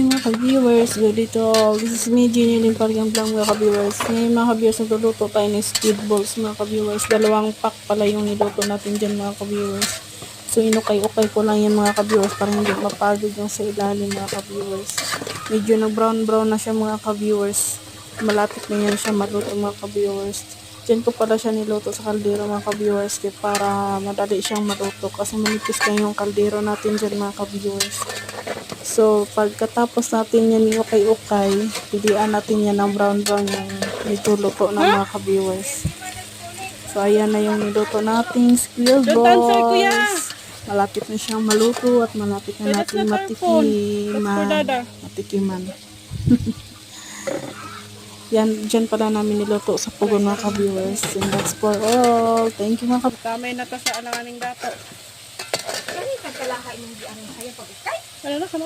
morning mga ka-viewers. Good dito. This is me, Jenny Lynn Pargang Blanc mga ka-viewers. Ngayon mga ka-viewers, nagluluto tayo ng squid balls mga ka-viewers. 2 pack pala yung niluto natin dyan mga ka-viewers. So inukay-ukay ko lang yan mga ka-viewers para hindi mapagod yung sa ilalim mga ka-viewers. Medyo nag-brown-brown na siya mga ka-viewers. Malapit na yan siya maluto mga ka-viewers. Diyan ko pala siya niluto sa kaldero mga ka-viewers para madali siyang maluto kasi manipis lang yung kaldero natin dyan mga ka-viewers. So, pagkatapos natin yan i-ukay-ukay, pilihan natin yan ng brown-brown yung nituluto na mga ka-viewers. So, ayan na yung niluto nating squid balls. Malapit na siyang maluto at malapit na natin matikiman. Yan, dyan pala namin niluto sa pugon mga ka-viewers. And that's for all. Thank you mga ka-viewers. Kamay na ta sa alanganing dato. Kani kagkalahay ng di ang kaya pag-ikay. Ano na